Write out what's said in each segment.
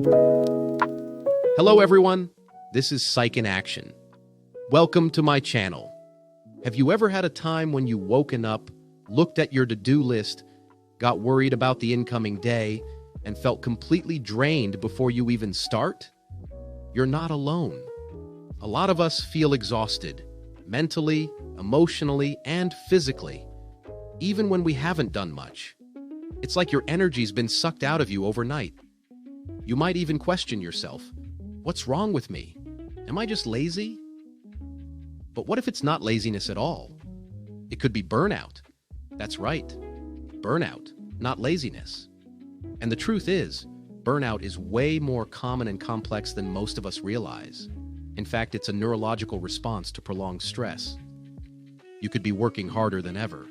Hello everyone, this is Psych in Action. Welcome to my channel. Have you ever had a time when you woken up, looked at your to-do list, got worried about the incoming day, and felt completely drained before you even start? You're not alone. A lot of us feel exhausted, mentally, emotionally, and physically, even when we haven't done much. It's like your energy's been sucked out of you overnight. You might even question yourself, what's wrong with me? Am I just lazy? But what if it's not laziness at all? It could be burnout. That's right, burnout, not laziness. And the truth is, burnout is way more common and complex than most of us realize. In fact, it's a neurological response to prolonged stress. You could be working harder than ever,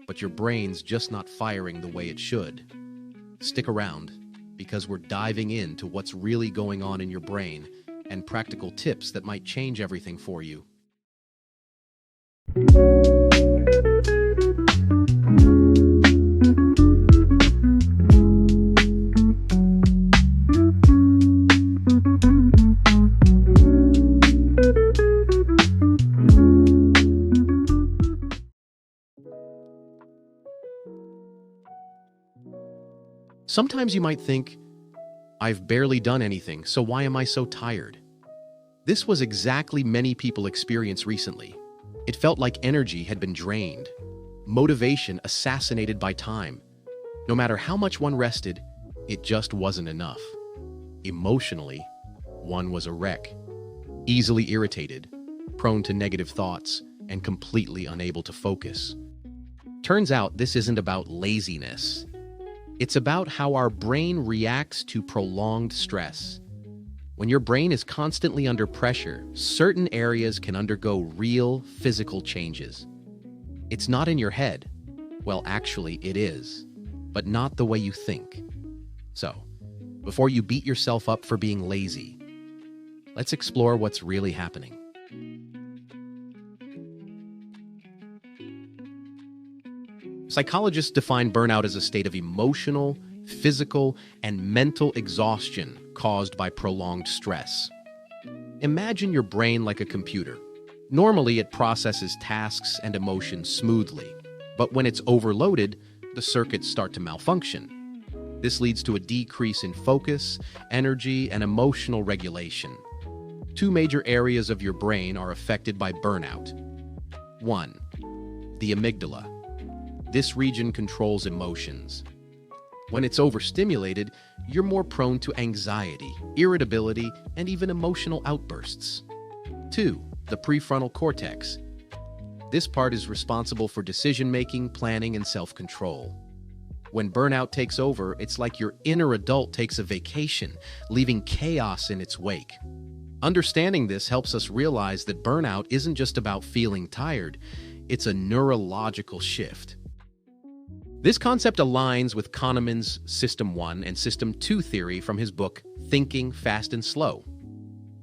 but your brain's just not firing the way it should. Stick around, because we're diving into what's really going on in your brain and practical tips that might change everything for you. Sometimes you might think, I've barely done anything, so why am I so tired? This was exactly many people experience recently. It felt like energy had been drained, motivation assassinated by time. No matter how much one rested, it just wasn't enough. Emotionally, one was a wreck, easily irritated, prone to negative thoughts, and completely unable to focus. Turns out this isn't about laziness. It's about how our brain reacts to prolonged stress. When your brain is constantly under pressure, certain areas can undergo real physical changes. It's not in your head. Well, actually, it is, but not the way you think. So, before you beat yourself up for being lazy, let's explore what's really happening. Psychologists define burnout as a state of emotional, physical, and mental exhaustion caused by prolonged stress. Imagine your brain like a computer. Normally, it processes tasks and emotions smoothly, but when it's overloaded, the circuits start to malfunction. This leads to a decrease in focus, energy, and emotional regulation. Two major areas of your brain are affected by burnout. 1. The amygdala. This region controls emotions. When it's overstimulated, you're more prone to anxiety, irritability, and even emotional outbursts. 2. The prefrontal cortex. This part is responsible for decision-making, planning, and self-control. When burnout takes over, it's like your inner adult takes a vacation, leaving chaos in its wake. Understanding this helps us realize that burnout isn't just about feeling tired, it's a neurological shift. This concept aligns with Kahneman's System 1 and System 2 theory from his book, Thinking, Fast and Slow.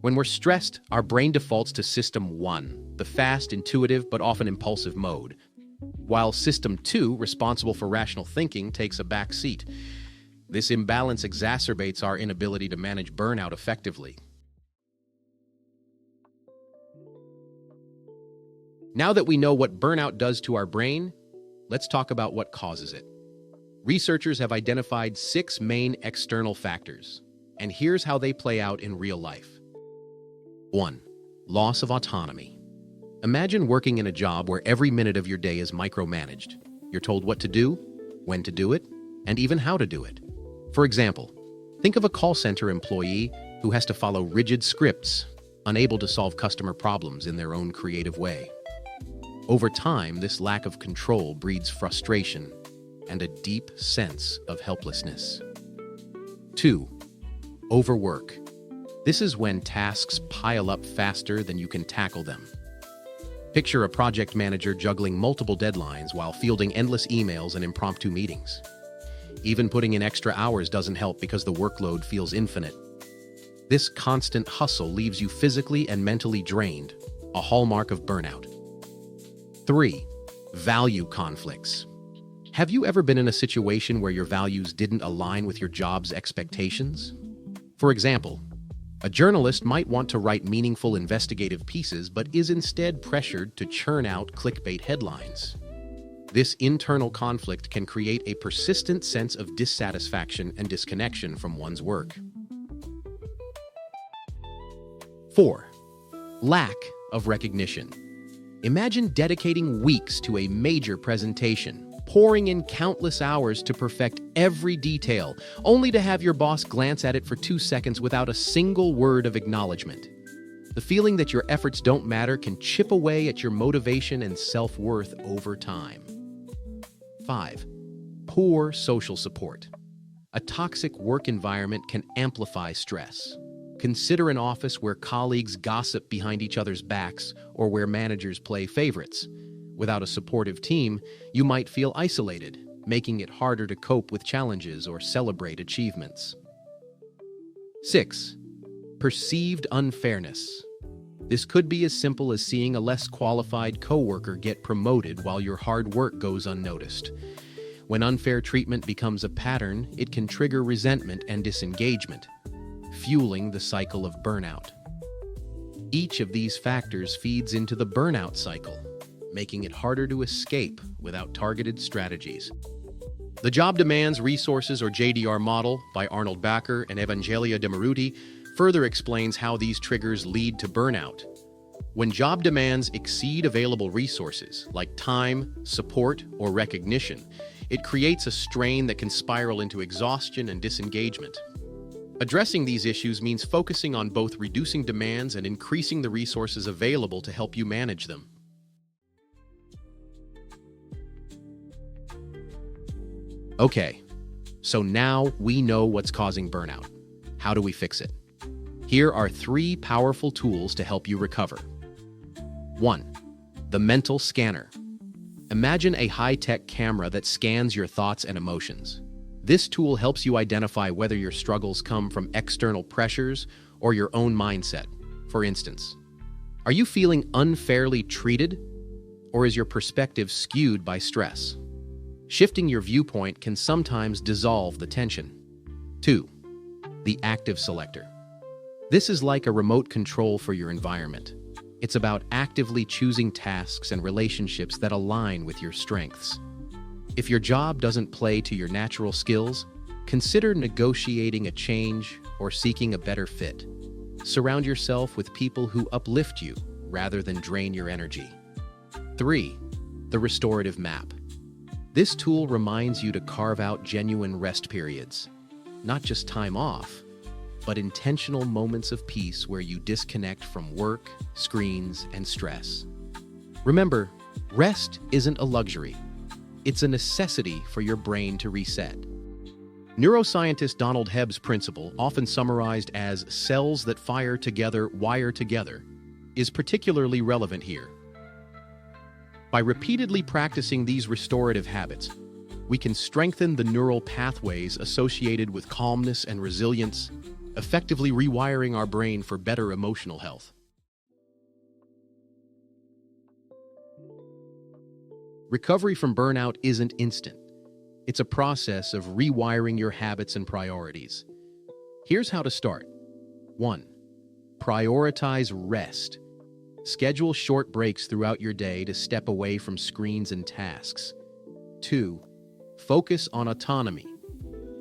When we're stressed, our brain defaults to System 1, the fast, intuitive, but often impulsive mode, while System 2, responsible for rational thinking, takes a back seat. This imbalance exacerbates our inability to manage burnout effectively. Now that we know what burnout does to our brain, let's talk about what causes it. Researchers have identified 6 main external factors, and here's how they play out in real life. 1. Loss of autonomy. Imagine working in a job where every minute of your day is micromanaged. You're told what to do, when to do it, and even how to do it. For example, think of a call center employee who has to follow rigid scripts, unable to solve customer problems in their own creative way. Over time, this lack of control breeds frustration and a deep sense of helplessness. 2. Overwork. This is when tasks pile up faster than you can tackle them. Picture a project manager juggling multiple deadlines while fielding endless emails and impromptu meetings. Even putting in extra hours doesn't help because the workload feels infinite. This constant hustle leaves you physically and mentally drained, a hallmark of burnout. 3. Value conflicts. Have you ever been in a situation where your values didn't align with your job's expectations? For example, a journalist might want to write meaningful investigative pieces but is instead pressured to churn out clickbait headlines. This internal conflict can create a persistent sense of dissatisfaction and disconnection from one's work. 4. Lack of recognition. Imagine dedicating weeks to a major presentation, pouring in countless hours to perfect every detail, only to have your boss glance at it for 2 seconds without a single word of acknowledgement. The feeling that your efforts don't matter can chip away at your motivation and self-worth over time. 5. Poor social support. A toxic work environment can amplify stress. Consider an office where colleagues gossip behind each other's backs or where managers play favorites. Without a supportive team, you might feel isolated, making it harder to cope with challenges or celebrate achievements. 6. Perceived unfairness. This could be as simple as seeing a less qualified coworker get promoted while your hard work goes unnoticed. When unfair treatment becomes a pattern, it can trigger resentment and disengagement, fueling the cycle of burnout. Each of these factors feeds into the burnout cycle, making it harder to escape without targeted strategies. The Job Demands, Resources, or JDR model by Arnold Backer and Evangelia Demaruti further explains how these triggers lead to burnout. When job demands exceed available resources, like time, support, or recognition, it creates a strain that can spiral into exhaustion and disengagement. Addressing these issues means focusing on both reducing demands and increasing the resources available to help you manage them. Okay, so now we know what's causing burnout. How do we fix it? Here are 3 powerful tools to help you recover. 1. The mental scanner. Imagine a high-tech camera that scans your thoughts and emotions. This tool helps you identify whether your struggles come from external pressures or your own mindset. For instance, are you feeling unfairly treated, or is your perspective skewed by stress? Shifting your viewpoint can sometimes dissolve the tension. 2. The active selector. This is like a remote control for your environment. It's about actively choosing tasks and relationships that align with your strengths. If your job doesn't play to your natural skills, consider negotiating a change or seeking a better fit. Surround yourself with people who uplift you rather than drain your energy. 3. The restorative map. This tool reminds you to carve out genuine rest periods, not just time off, but intentional moments of peace where you disconnect from work, screens, and stress. Remember, rest isn't a luxury. It's a necessity for your brain to reset. Neuroscientist Donald Hebb's principle, often summarized as cells that fire together, wire together, is particularly relevant here. By repeatedly practicing these restorative habits, we can strengthen the neural pathways associated with calmness and resilience, effectively rewiring our brain for better emotional health. Recovery from burnout isn't instant. It's a process of rewiring your habits and priorities. Here's how to start. 1. Prioritize rest. Schedule short breaks throughout your day to step away from screens and tasks. 2. Focus on autonomy.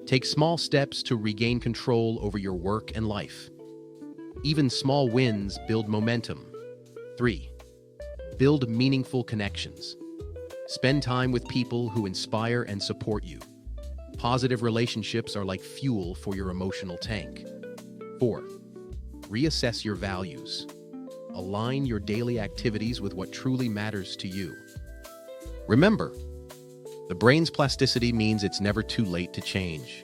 Take small steps to regain control over your work and life. Even small wins build momentum. 3. Build meaningful connections. Spend time with people who inspire and support you. Positive relationships are like fuel for your emotional tank. 4. Reassess your values. Align your daily activities with what truly matters to you. Remember, the brain's plasticity means it's never too late to change.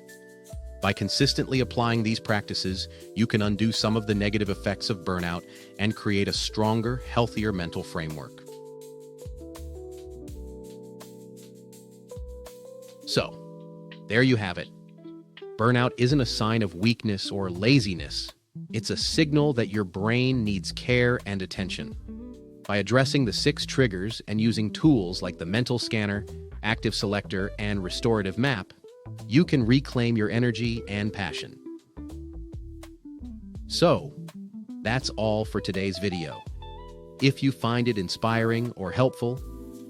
By consistently applying these practices, you can undo some of the negative effects of burnout and create a stronger, healthier mental framework. So, there you have it. Burnout isn't a sign of weakness or laziness. It's a signal that your brain needs care and attention. By addressing the 6 triggers and using tools like the mental scanner, active selector, and restorative map, you can reclaim your energy and passion. So, that's all for today's video. If you find it inspiring or helpful,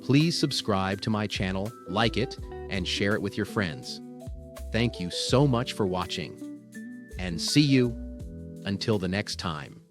please subscribe to my channel, like it, and share it with your friends. Thank you so much for watching, and see you until the next time.